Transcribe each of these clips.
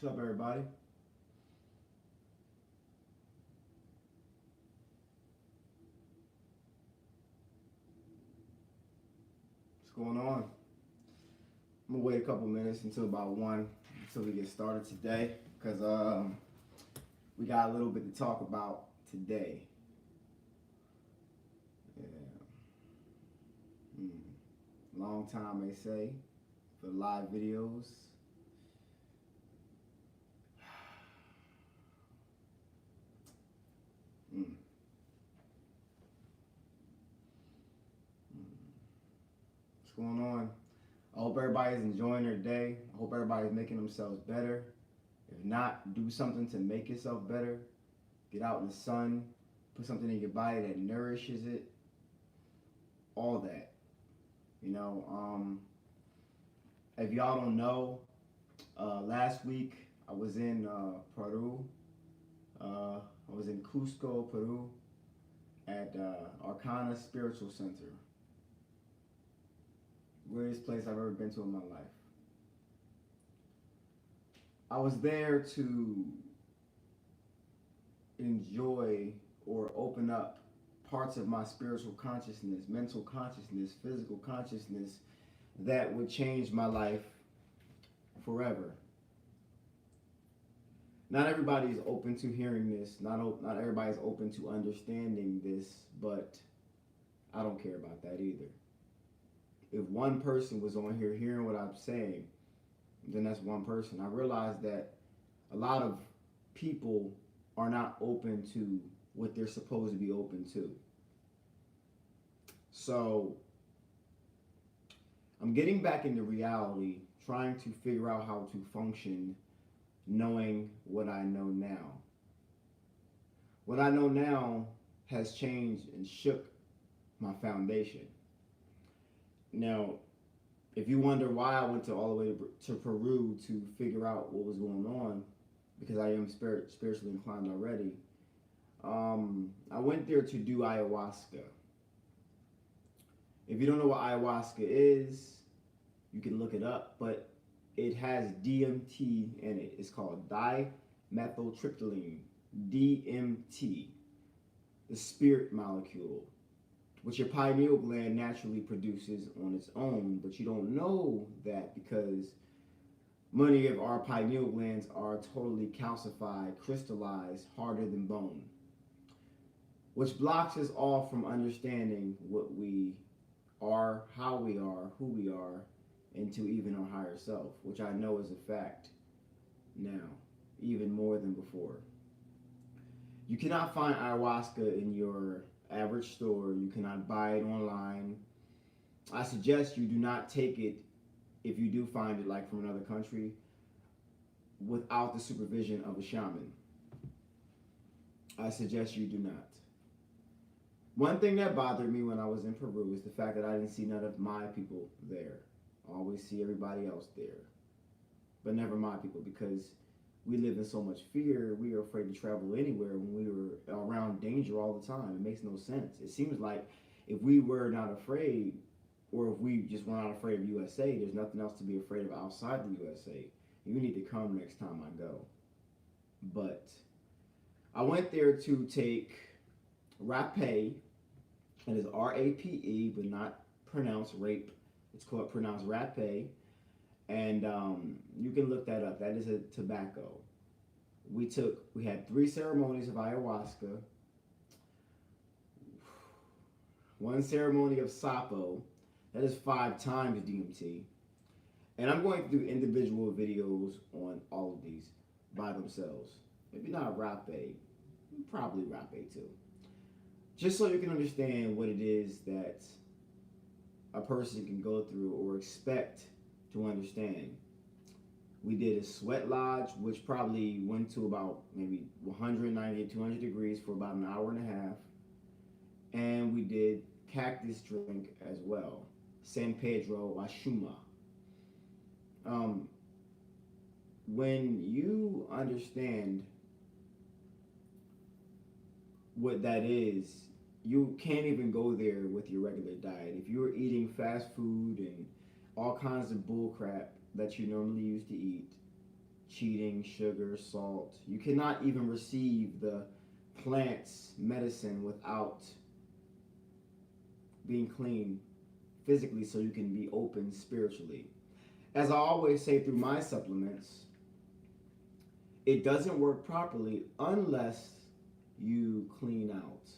What's up, everybody? What's going on? I'm gonna wait a couple minutes until about 1 until we get started today, because we got a little bit to talk about today. Yeah. Long time, they say, for live videos. Mm. What's going on? I hope everybody's enjoying their day. I hope everybody's making themselves better. If not, do something to make yourself better. Get out in the sun. Put something in your body that nourishes it. All that. You know, if y'all don't know, last week I was in Peru. I was in Cusco, Peru, at Arcana Spiritual Center. Greatest place I've ever been to in my life. I was there to enjoy or open up parts of my spiritual consciousness, mental consciousness, physical consciousness that would change my life forever. Not everybody is open to hearing this. Not everybody is open to understanding this, but I don't care about that either. If one person was on here hearing what I'm saying, then that's one person. I realized that a lot of people are not open to what they're supposed to be open to. So I'm getting back into reality, trying to figure out how to function knowing what I know now. What I know now has changed and shook my foundation. Now, if you wonder why I went all the way to Peru to figure out what was going on, because I am spiritually inclined already, I went there to do ayahuasca. If you don't know what ayahuasca is, you can look it up, but it has DMT in it. It's called dimethyltryptamine, DMT, the spirit molecule, which your pineal gland naturally produces on its own, but you don't know that because many of our pineal glands are totally calcified, crystallized, harder than bone, which blocks us off from understanding what we are, how we are, who we are, into even our higher self, which I know is a fact now, even more than before. You cannot find ayahuasca in your average store. You cannot buy it online. I suggest you do not take it, if you do find it, like from another country, without the supervision of a shaman. I suggest you do not. One thing that bothered me when I was in Peru is the fact that I didn't see none of my people there. I always see everybody else there, but never my people, because we live in so much fear. We are afraid to travel anywhere when we were around danger all the time. It makes no sense. It seems like if we were not afraid, or if we just were not afraid of USA, there's nothing else to be afraid of outside the USA. You need to come next time I go. But I went there to take rapé. It is R-A-P-E, but not pronounced rape. It's called pronounced rapé. And you can look that up. That is a tobacco. We had 3 ceremonies of ayahuasca, 1 ceremony of sapo. That is 5 times DMT. And I'm going to do individual videos on all of these by themselves. Maybe not rapé, probably rapé too. Just so you can understand what it is that a person can go through or expect to understand. We did a sweat lodge, which probably went to about maybe 190 to 200 degrees for about an hour and a half. And we did cactus drink as well, San Pedro Washuma. When you understand what that is, you can't even go there with your regular diet. If you're eating fast food and all kinds of bull crap that you normally used to eat, cheating, sugar, salt. You cannot even receive the plant's medicine without being clean physically so you can be open spiritually. As I always say through my supplements, it doesn't work properly unless you clean out.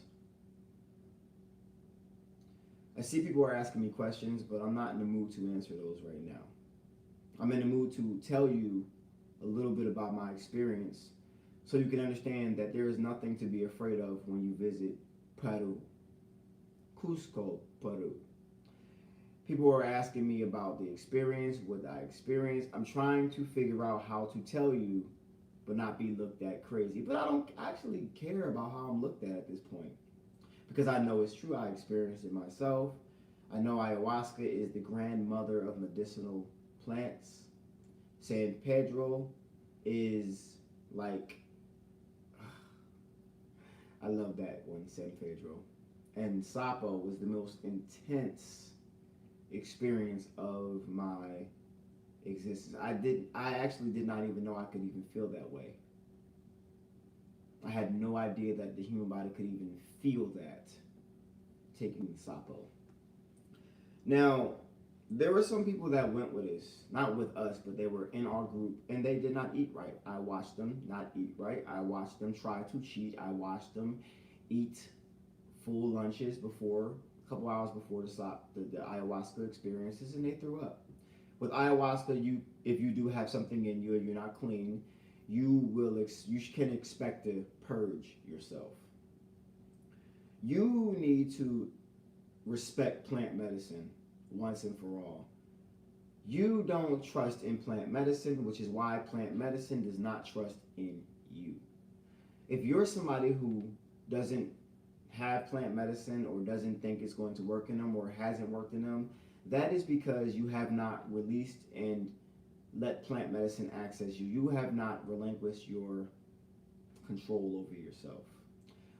I see people are asking me questions, but I'm not in the mood to answer those right now. I'm in the mood to tell you a little bit about my experience so you can understand that there is nothing to be afraid of when you visit Peru, Cusco, Peru. People are asking me about the experience, what I experienced. I'm trying to figure out how to tell you, but not be looked at crazy. But I don't actually care about how I'm looked at this point because I know it's true. I experienced it myself. I know ayahuasca is the grandmother of medicinal plants. San Pedro is like, I love that one, San Pedro. And Sapo was the most intense experience of my existence. I actually did not even know I could even feel that way. I had no idea that the human body could even feel that taking Sapo. Now, there were some people that went with us, not with us, but they were in our group, and they did not eat right. I watched them not eat right. I watched them try to cheat. I watched them eat full lunches before, a couple hours before the ayahuasca experiences, and they threw up. With ayahuasca, if you do have something in you and you're not clean, you can expect to purge yourself. You need to respect plant medicine once and for all. You don't trust in plant medicine, which is why plant medicine does not trust in you. If you're somebody who doesn't have plant medicine or doesn't think it's going to work in them or hasn't worked in them, that is because you have not released and let plant medicine access you. You have not relinquished your control over yourself.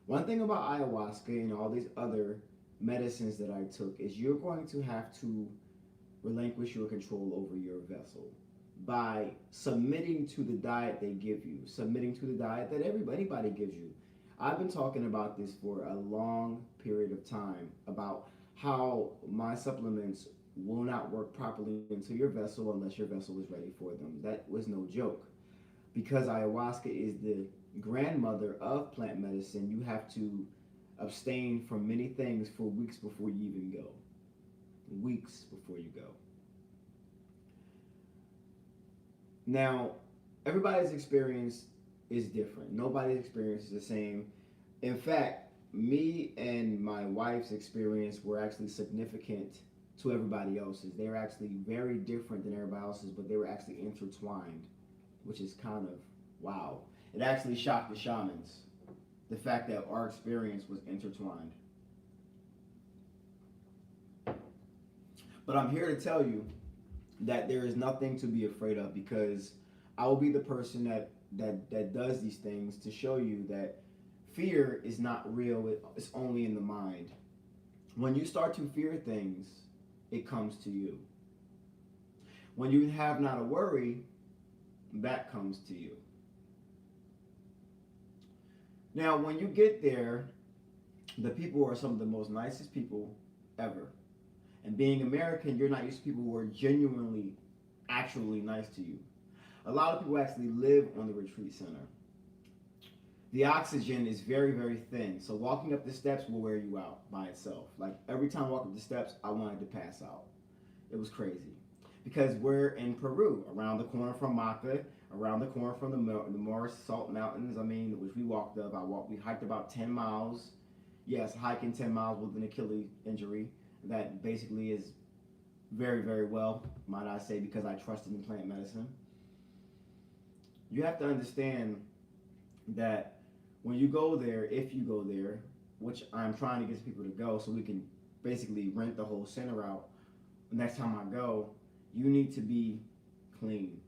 One thing about ayahuasca and all these other medicines that I took is you're going to have to relinquish your control over your vessel by submitting to the diet they give you, submitting to the diet that anybody gives you. I've been talking about this for a long period of time about how my supplements will not work properly into your vessel unless your vessel is ready for them. That was no joke. Because ayahuasca is the grandmother of plant medicine, you have to abstain from many things for weeks before you even go. Weeks before you go. Now, everybody's experience is different. Nobody's experience is the same. In fact, me and my wife's experience were actually significant to everybody else's. They were actually very different than everybody else's, but they were actually intertwined, which is kind of wow. It actually shocked the shamans, the fact that our experience was intertwined. But I'm here to tell you that there is nothing to be afraid of, because I will be the person that does these things to show you that fear is not real. It's only in the mind. When you start to fear things, it comes to you. When you have not a worry, that comes to you. Now, when you get there, the people are some of the most nicest people ever. And being American, you're not used to people who are genuinely, actually nice to you. A lot of people actually live on the retreat center. The oxygen is very, very thin. So walking up the steps will wear you out by itself. Like every time I walk up the steps, I wanted to pass out. It was crazy. Because we're in Peru, around the corner from MACA, around the corner from the Morris Salt Mountains, which we walked up. We hiked about 10 miles. Yes, hiking 10 miles with an Achilles injury. That basically is very, very well, might I say, because I trusted in plant medicine. You have to understand that when you go there, if you go there, which I'm trying to get people to go so we can basically rent the whole center out, next time I go, you need to be clean.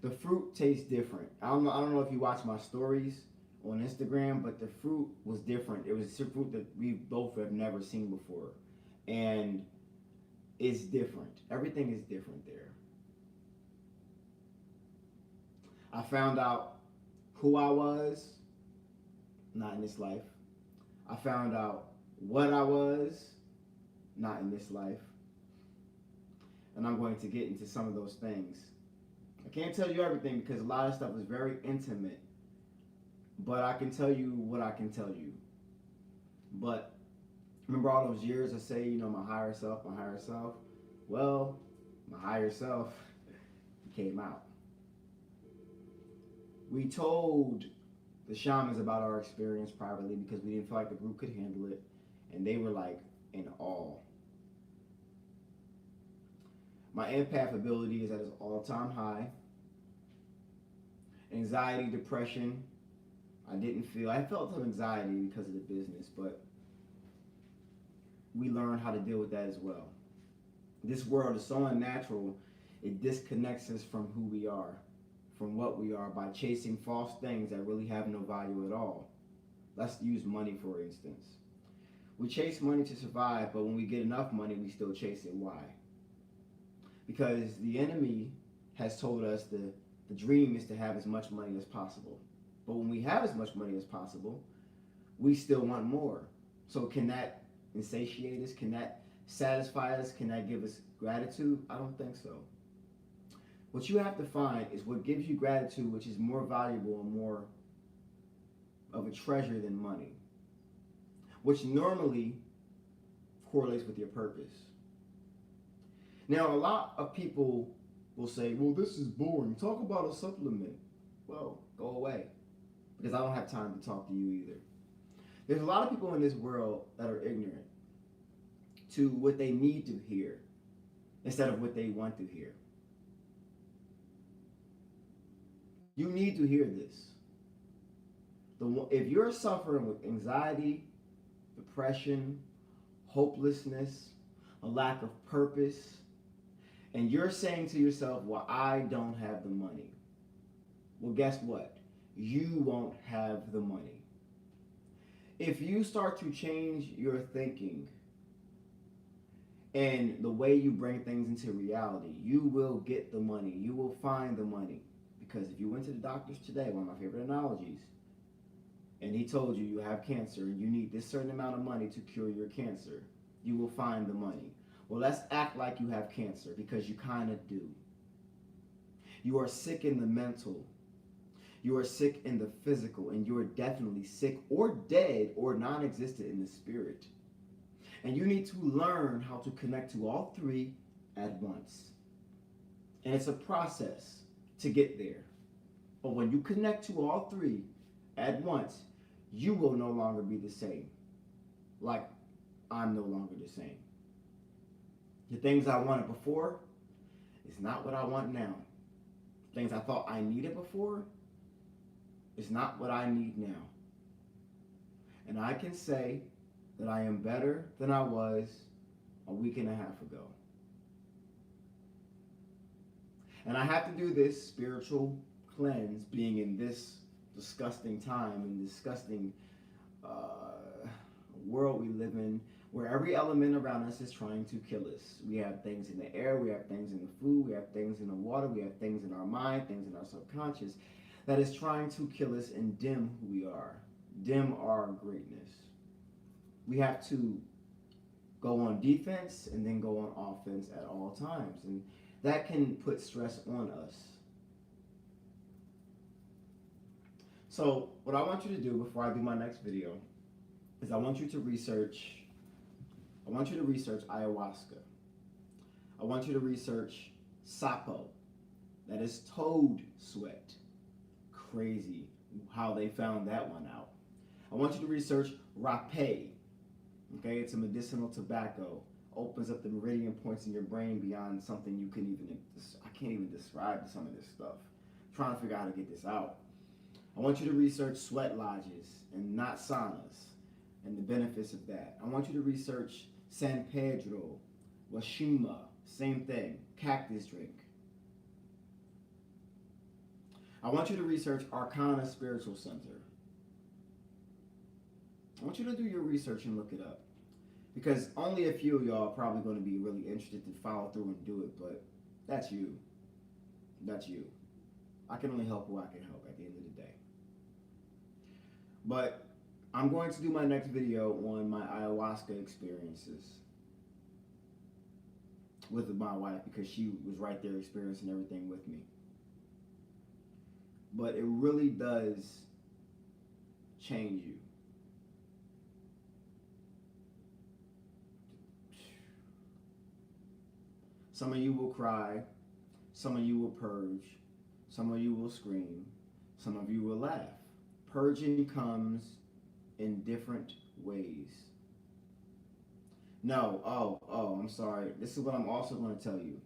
The fruit tastes different. I don't know if you watch my stories on Instagram, but the fruit was different. It was a fruit that we both have never seen before. And it's different. Everything is different there. I found out who I was, not in this life. I found out what I was, not in this life. And I'm going to get into some of those things. I can't tell you everything because a lot of stuff is very intimate. But I can tell you what I can tell you. But remember all those years I say, my higher self, my higher self? Well, my higher self came out. We told the shamans about our experience privately because we didn't feel like the group could handle it. And they were like in awe. My empath ability is at its all-time high. Anxiety, depression, I felt some anxiety because of the business, but we learned how to deal with that as well. This world is so unnatural, it disconnects us from who we are, from what we are, by chasing false things that really have no value at all. Let's use money, for instance. We chase money to survive, but when we get enough money, we still chase it. Why? Because the enemy has told us the dream is to have as much money as possible. But when we have as much money as possible, we still want more. So can that insatiate us? Can that satisfy us? Can that give us gratitude? I don't think so. What you have to find is what gives you gratitude, which is more valuable and more of a treasure than money, which normally correlates with your purpose. Now, a lot of people will say, well, this is boring. Talk about a supplement. Well, go away, because I don't have time to talk to you either. There's a lot of people in this world that are ignorant to what they need to hear instead of what they want to hear. You need to hear this. If you're suffering with anxiety, depression, hopelessness, a lack of purpose, and you're saying to yourself, well, I don't have the money. Well, guess what? You won't have the money. If you start to change your thinking and the way you bring things into reality, you will get the money. You will find the money. Because if you went to the doctors today, one of my favorite analogies, and he told you have cancer and you need this certain amount of money to cure your cancer, you will find the money. Well, let's act like you have cancer, because you kind of do. You are sick in the mental. You are sick in the physical, and you are definitely sick or dead or non-existent in the spirit. And you need to learn how to connect to all three at once. And it's a process to get there. But when you connect to all three at once, you will no longer be the same. Like I'm no longer the same. The things I wanted before is not what I want now. Things I thought I needed before is not what I need now. And I can say that I am better than I was a week and a half ago. And I have to do this spiritual cleanse, being in this disgusting time and disgusting world we live in, where every element around us is trying to kill us. We have things in the air, we have things in the food, we have things in the water, we have things in our mind, things in our subconscious that is trying to kill us and dim who we are, dim our greatness. We have to go on defense and then go on offense at all times, and that can put stress on us. So what I want you to do before I do my next video is I want you to research ayahuasca. I want you to research sapo, that is toad sweat. Crazy how they found that one out. I want you to research rapé. Okay, it's a medicinal tobacco. Opens up the meridian points in your brain beyond something I can't even describe some of this stuff. I'm trying to figure out how to get this out. I want you to research sweat lodges and not saunas and the benefits of that. I want you to research San Pedro, Washima, same thing, cactus drink. I want you to research Arcana Spiritual Center. I want you to do your research and look it up. Because only a few of y'all are probably going to be really interested to follow through and do it, but that's you. That's you. I can only help who I can help at the end of the day. But I'm going to do my next video on my ayahuasca experiences with my wife, because she was right there experiencing everything with me. But it really does change you. Some of you will cry, some of you will purge, some of you will scream, some of you will laugh. Purging comes in different ways. No, I'm sorry. This is what I'm also going to tell you.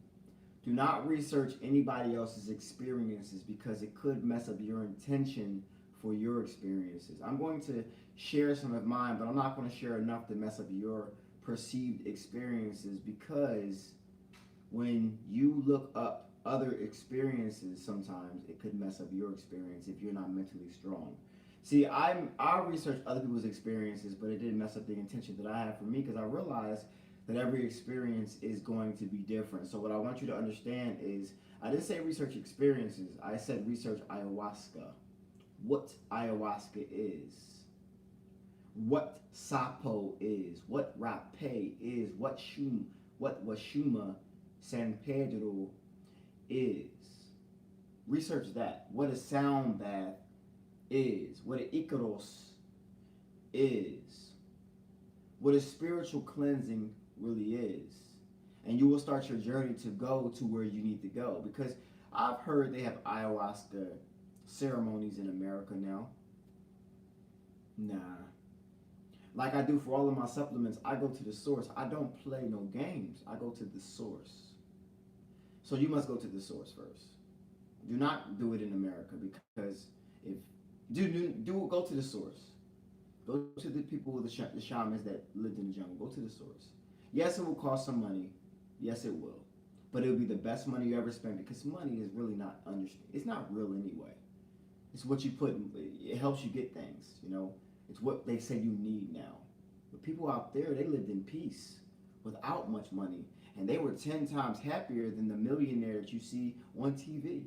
Do not research anybody else's experiences, because it could mess up your intention for your experiences. I'm going to share some of mine, but I'm not going to share enough to mess up your perceived experiences, because when you look up other experiences, sometimes it could mess up your experience if you're not mentally strong. See, I researched other people's experiences, but it didn't mess up the intention that I have for me, because I realized that every experience is going to be different. So what I want you to understand is, I didn't say research experiences, I said research ayahuasca. What ayahuasca is, what sapo is, what rapé is, what Washuma San Pedro is. Research that. What a sound bath is, what an Icaros is, what a spiritual cleansing really is. And you will start your journey to go to where you need to go. Because I've heard they have ayahuasca ceremonies in America now. Nah. Like I do for all of my supplements, I go to the source. I don't play no games. I go to the source. So you must go to the source first. Do not do it in America, because if go to the source. Go to the people, the shamans that lived in the jungle. Go to the source. Yes, it will cost some money. Yes, it will. But it will be the best money you ever spend, because money is really not it's not real anyway. It's what you put in, it helps you get things, you know. It's what they say you need now. But people out there, they lived in peace without much money, and they were 10 times happier than the millionaire that you see on TV.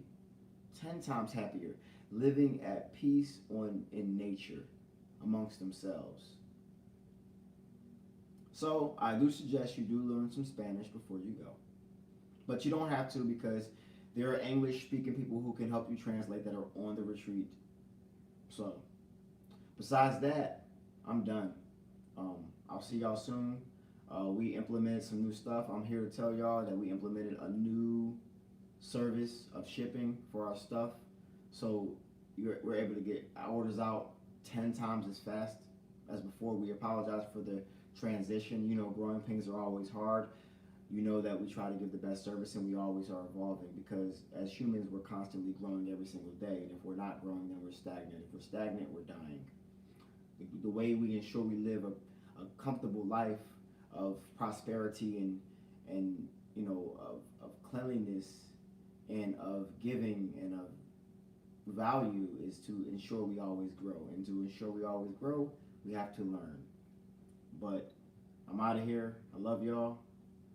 10 times happier, living at peace in nature amongst themselves. So I do suggest you do learn some Spanish before you go. But you don't have to, because there are English-speaking people who can help you translate that are on the retreat. So, besides that, I'm done. I'll see y'all soon. We implemented some new stuff. I'm here to tell y'all that we implemented a new service of shipping for our stuff. So we're able to get orders out 10 times as fast as before. We apologize for the transition. You know, growing pains are always hard. You know that we try to give the best service, and we always are evolving, because as humans, we're constantly growing every single day. And if we're not growing, then we're stagnant. If we're stagnant, we're dying. The way we ensure we live a comfortable life of prosperity and you know, of cleanliness and of giving and of value is to ensure we always grow. And to ensure we always grow, we have to learn. But I'm out of here. I love y'all.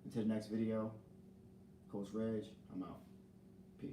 Until the next video, Coach Reg, I'm out. Peace.